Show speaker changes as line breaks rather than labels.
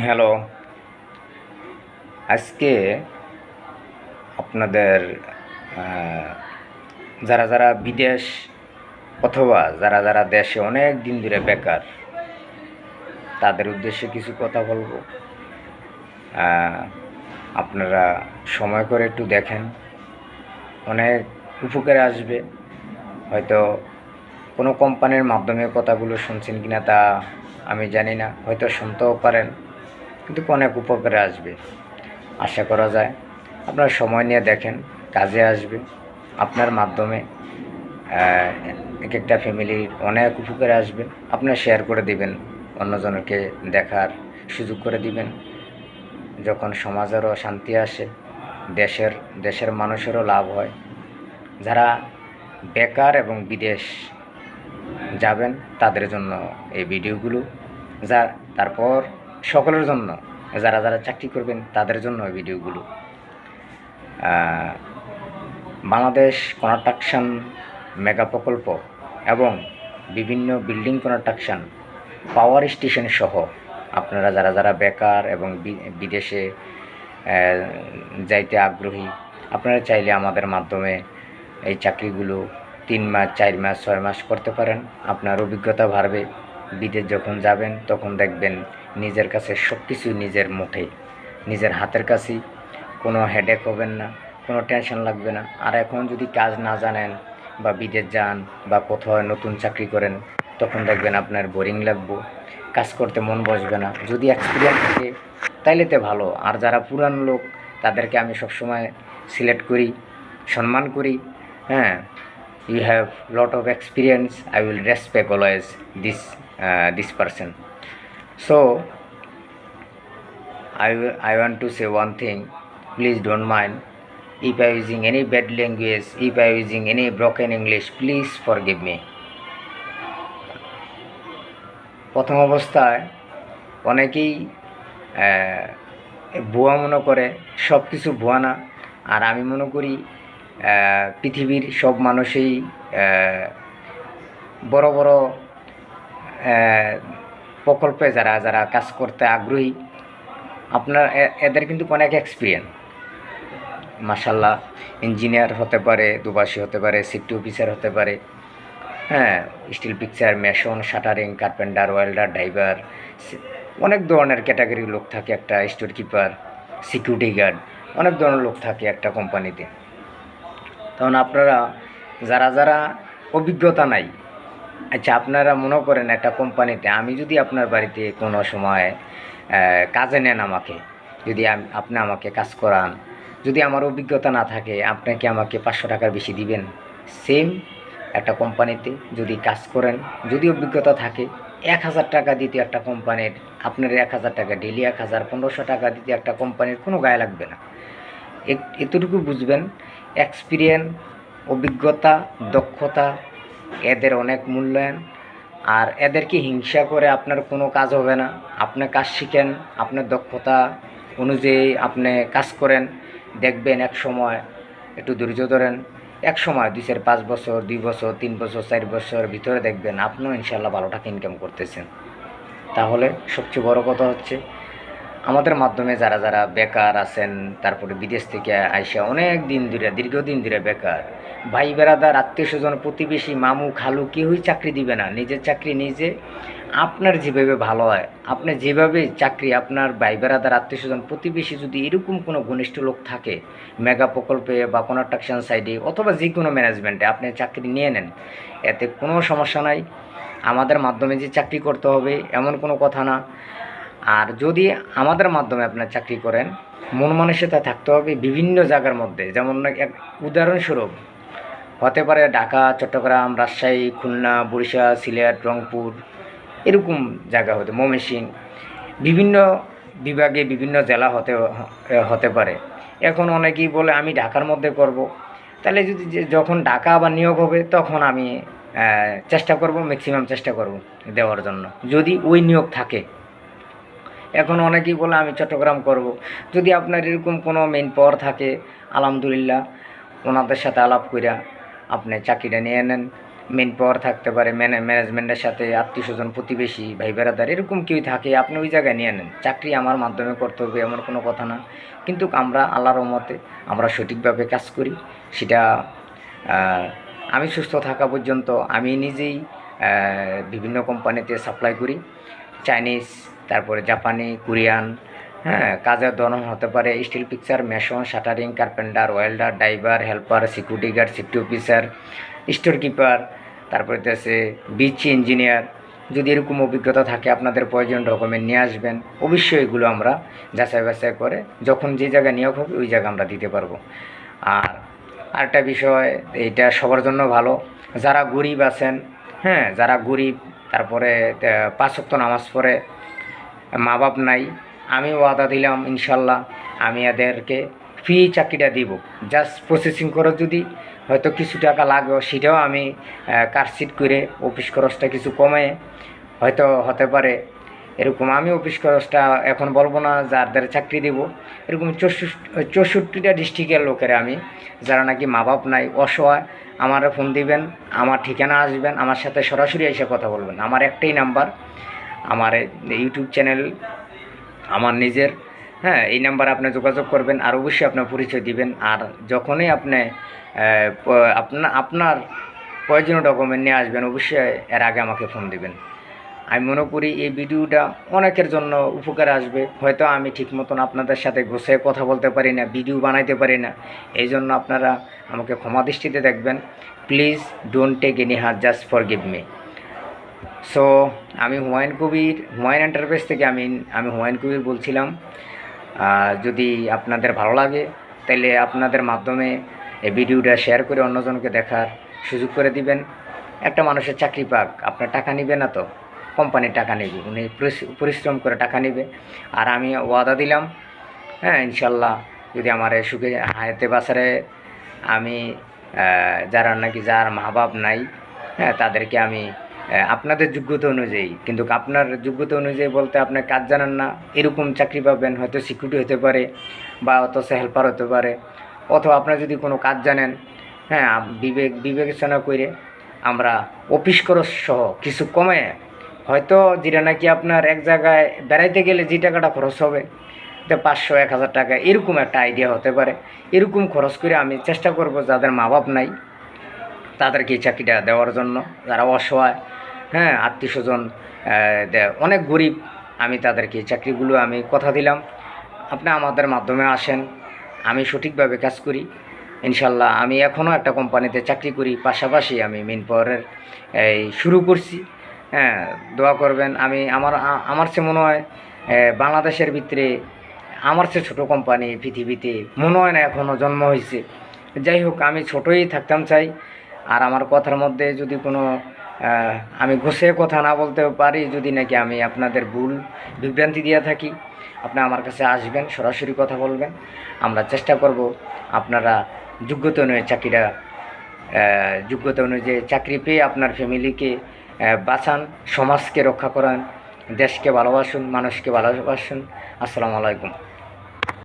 Hello, আজকে আপনাদের যারা বিদেশ অথবা যারা দেশে অনেক দিন ধরে বেকার তাদের উদ্দেশ্যে কিছু কথা বলবো। আহ, আপনারা সময় করে একটু দেখেন, অনেক উপকারে আসবে। হয়তো কোনো কোম্পানির মাধ্যমে কথাগুলো শুনছেন কিনা তা আমি জানি না, হয়তো শুনতেও পারেন, কিন্তু অনেক উপকারে আসবে আশা করা যায়। আপনারা সময় নিয়ে দেখেন, কাজে আসবে। আপনার মাধ্যমে এক একটা ফ্যামিলির অনেক উপকারে আসবে। আপনারা শেয়ার করে দিবেন, অন্যজনকে দেখার সুযোগ করে দিবেন। যখন সমাজেরও শান্তি আসে, দেশের দেশের মানুষেরও লাভ হয়। যারা বেকার এবং বিদেশ যাবেন তাদের জন্য এই ভিডিওগুলো, যা তারপর সকলের জন্য, যারা চাকরি করবেন তাদের জন্য এই ভিডিওগুলো। বাংলাদেশ কনস্ট্রাকশন মেগা প্রকল্প এবং বিভিন্ন বিল্ডিং কনস্ট্রাকশন, পাওয়ার স্টেশন সহ আপনারা যারা বেকার এবং বিদেশে যাইতে আগ্রহী, আপনারা চাইলে আমাদের মাধ্যমে এই চাকরিগুলো 3 মাস, 4 মাস, 6 মাস করতে পারেন। আপনার অভিজ্ঞতা বাড়বে। বিদেশ যখন যাবেন তখন দেখবেন নিজের কাছে সব কিছু নিজের মুঠে, নিজের হাতের কাছেই। কোনো হেডেক হবেন না, কোনো টেনশন লাগবে না। আর এখন যদি কাজ না জানেন বা বিদেশ যান বা কোথাও নতুন চাকরি করেন, তখন দেখবেন আপনার বোরিং লাগবে, কাজ করতে মন বসবে না। যদি এক্সপিরিয়েন্স থাকে তাইলে তো ভালো। আর যারা পুরান লোক তাদেরকে আমি সবসময় সিলেক্ট করি, সম্মান করি। হ্যাঁ, you have lot of experience, I will respect always this person. So I want to say one thing. Please don't mind if I using any bad language, if I using any broken English, please forgive me. প্রথম অবস্থায় অনেকেই ভুয়া মনে করে, সব কিছু ভুয়া না। আর আমি মনে করি পৃথিবীর সব মানুষই বড় বড় প্রকল্পে যারা কাজ করতে আগ্রহী, আপনার এদের কিন্তু অনেক এক্সপিরিয়েন্স। মাশাল্লাহ, ইঞ্জিনিয়ার হতে পারে, দুবাসী হতে পারে, সেফটি অফিসার হতে পারে, হ্যাঁ, still picture, mason, shuttering, carpenter, welder, driver, অনেক ধরনের ক্যাটাগরির লোক থাকে। একটা স্টোর কিপার, সিকিউরিটি গার্ড, অনেক ধরনের লোক থাকে একটা কোম্পানিতে। তখন আপনারা যারা অভিজ্ঞতা নাই, আচ্ছা আপনারা মনে করেন একটা কোম্পানিতে আমি যদি আপনার বাড়িতে কোনো সময় কাজে নেন আমাকে, যদি আপনি আমাকে কাজ করান, যদি আমার অভিজ্ঞতা না থাকে, আপনি কি আমাকে 500 টাকার বেশি দিবেন? সেম একটা কোম্পানিতে যদি কাজ করেন, যদি অভিজ্ঞতা থাকে, 1000 টাকা দিতে একটা কোম্পানির, আপনার 1000 টাকা ডেলি 1000, 1500 টাকা দিতে একটা কোম্পানির কোনো গায়ে লাগবে না। এতটুকু বুঝবেন, এক্সপিরিয়েন্স, অভিজ্ঞতা, দক্ষতা, এদের অনেক মূল্যায়ন। আর এদেরকে হিংসা করে আপনার কোনো কাজ হবে না। আপনি কাজ শিখেন, আপনার দক্ষতা অনুযায়ী আপনি কাজ করেন, দেখবেন এক সময়, একটু ধৈর্য ধরেন, এক সময় 2-4-5 বছর, 2 বছর, 3 বছর, 4 বছর ভিতরে দেখবেন আপনিও ইনশাল্লাহ ভালো টাকা ইনকাম করতেছেন। তাহলে সবচেয়ে বড় কথা হচ্ছে, আমাদের মাধ্যমে যারা বেকার আছেন, তারপরে বিদেশ থেকে আইসা অনেক দিন ধরে, দীর্ঘদিন ধরে বেকার, ভাই বেড়াদার, আত্মীয় স্বজন, প্রতিবেশী, মামু খালু কেউই চাকরি দিবে না। নিজের চাকরি নিজে, আপনার যেভাবে ভালো হয়, আপনি যেভাবে চাকরি, আপনার ভাই বেড়াদার, আত্মীয় স্বজন, প্রতিবেশী যদি এরকম কোনো ঘনিষ্ঠ লোক থাকে, মেগা প্রকল্পে বা কনস্ট্রাকশন সাইডে অথবা যে কোনো ম্যানেজমেন্টে আপনি চাকরি নিয়ে নেন, এতে কোনো সমস্যা নাই। আমাদের মাধ্যমে যে চাকরি করতে হবে এমন কোনো কথা না। আর যদি আমাদের মাধ্যমে আপনার চাকরি করেন, মন মানসিকতা থাকতে হবে বিভিন্ন জায়গার মধ্যে। যেমন এক উদাহরণস্বরূপ হতে পারে ঢাকা, চট্টগ্রাম, রাজশাহী, খুলনা, বরিশাল, সিলেট, রংপুর, এরকম জায়গা হতে, ময়মনসিংহ, বিভিন্ন বিভাগে বিভিন্ন জেলা হতে পারে। এখন অনেকেই বলে আমি ঢাকার মধ্যে করব, তাহলে যদি যখন ঢাকা আবার নিয়োগ হবে তখন আমি চেষ্টা করব, ম্যাক্সিমাম চেষ্টা করব দেওয়ার জন্য, যদি ওই নিয়োগ থাকে। এখন অনেকেই বলে আমি চট্টগ্রাম করব। যদি আপনার এরকম কোনো মেইন পাওয়ার থাকে, আলহামদুলিল্লাহ, ওনাদের সাথে আলাপ কইরা আপনি চাকরিটা নিয়ে নেন। মেন পাওয়ার থাকতে পারে, ম্যানেজমেন্টের সাথে আত্মীয়স্বজন, প্রতিবেশী, ভাই বেড়াদার এরকম কেউ থাকে, আপনি ওই জায়গায় নিয়ে নেন। চাকরি আমার মাধ্যমে করতে হবে এমন কোনো কথা না, কিন্তু আমরা আল্লাহর রহমতে আমরা সঠিকভাবে কাজ করি। সেটা আমি সুস্থ থাকা পর্যন্ত আমি নিজেই বিভিন্ন কোম্পানিতে সাপ্লাই করি, চাইনিজ, তারপরে জাপানি, কোরিয়ান। হ্যাঁ, কাজের ধরন হতে পারে still picture, mason, shuttering, carpenter, welder, driver, helper, security guard, safety officer, store keeper, তারপরে আছে বিচি ইঞ্জিনিয়ার। যদি এরকম অভিজ্ঞতা থাকে আপনাদের প্রয়োজন ডকুমেন্ট নিয়ে আসবেন, অবশ্যই এগুলো আমরা যাচাই বাছাই করে যখন যে জায়গায় নিয়োগ হবে ওই জায়গা আমরা দিতে পারবো। আর আরেকটা বিষয়, এইটা সবার জন্য ভালো, যারা গরিব আছেন, হ্যাঁ, যারা গরিব, তারপরে 5 ওয়াক্ত নামাজ পড়ে, মা বাপ নাই, আমি ওয়াদা দিলাম ইনশাল্লাহ আমি এদেরকে ফ্রি চাকরিটা দিব। জাস্ট প্রসেসিং খরচ যদি হয়তো কিছু টাকা লাগবে, সেটাও আমি কাটছিট করে অফিস খরচটা কিছু কমে হয়তো হতে পারে এরকম। আমি অফিস খরচটা এখন বলবো না, যাদের চাকরি দেব এরকম 64টা ডিস্ট্রিক্টের লোকের আমি, যারা নাকি মা বাপ নাই, অসহায়, আমার ফোন দিবেন, আমার ঠিকানা আসবেন, আমার সাথে সরাসরি এসে কথা বলবেন। আমার একটাই নাম্বার, আমার ইউটিউব চ্যানেল আমার নিজের, হ্যাঁ, এই নাম্বারে আপনি যোগাযোগ করবেন, আর অবশ্যই আপনার পরিচয় দিবেন। আর যখনই আপনি আপনার প্রয়োজনীয় ডকুমেন্ট নিয়ে আসবেন, অবশ্যই এর আগে আমাকে ফোন দিবেন। আমি মনে করি এই ভিডিওটা অনেকের জন্য উপকার আসবে। হয়তো আমি ঠিক মতন আপনাদের সাথে গোছায় কথা বলতে পারি না, ভিডিও বানাইতে পারি না, এই জন্য আপনারা আমাকে ক্ষমা দৃষ্টিতে দেখবেন। Please don't take any hurt, just forgive me. So আমি হুমায়ুন কবির, হুমায়ুন এন্টারপ্রাইজ থেকে আমি হুমায়ুন কবির বলছিলাম। যদি আপনাদের ভালো লাগে তাহলে আপনাদের মাধ্যমে এই ভিডিওটা শেয়ার করে অন্যজনকে দেখার সুযোগ করে দিবেন। একটা মানুষের চাকরি পাক, আপনার টাকা নেবে না তো, কোম্পানির টাকা নেবে, উনি পরিশ্রম করে টাকা নেবে। আর আমি ওয়াদা দিলাম, হ্যাঁ, ইনশাল্লাহ যদি আমার সুখে হায়াতে বাসারে আমি যারা নাকি যার মা বাপ নাই, হ্যাঁ, তাদেরকে আমি আপনাদের যোগ্যতা অনুযায়ী, কিন্তু আপনার যোগ্যতা অনুযায়ী বলতে আপনার কাজ জানেন না এরকম চাকরি পাবেন, হয়তো সিকিউরিটি হতে পারে বা অথচ হেল্পার হতে পারে, অথবা আপনার যদি কোনো কাজ জানেন, হ্যাঁ, বিবেচনা করে আমরা অফিস খরচ সহ কিছু কমে, হয়তো যেটা নাকি আপনার এক জায়গায় বেড়াইতে গেলে যে টাকাটা খরচ হবে, তো 500-1000 টাকা এরকম একটা আইডিয়া হতে পারে। এরকম খরচ করে আমি চেষ্টা করব যাদের মা বাপ নাই তাদেরকে এই চাকরিটা দেওয়ার জন্য, যারা অসহায়, হ্যাঁ, আত্মীয়স্বজন অনেক গরিব, আমি তাদেরকে এই চাকরিগুলো আমি কথা দিলাম। আপনি আমাদের মাধ্যমে আসেন, আমি সঠিকভাবে কাজ করি ইনশাল্লাহ। আমি এখনও একটা কোম্পানিতে চাকরি করি, পাশাপাশি আমি মেন পাওয়ারের শুরু করছি। হ্যাঁ, দোয়া করবেন। আমার চেয়ে মনে হয় বাংলাদেশের ভিতরে আমার চেয়ে ছোটো কোম্পানি পৃথিবীতে মনে হয় না এখনও জন্ম হয়েছে। যাই হোক, আমি ছোটোই থাকতাম চাই। আর আমার কথার মধ্যে যদি কোনো আমি ঘষে কথা না বলতে পারি, যদি নাকি আমি আপনাদের ভুল বিভ্রান্তি দিয়ে থাকি, আপনি আমার কাছে আসবেন, সরাসরি কথা বলবেন। আমরা চেষ্টা করব আপনারা যোগ্যতা অনুযায়ী চাকরি পেয়ে আপনার ফ্যামিলিকে বাঁচান, সমাজকে রক্ষা করান, দেশকে ভালোবাসুন, মানুষকে ভালোবাসুন। আসসালামু আলাইকুম।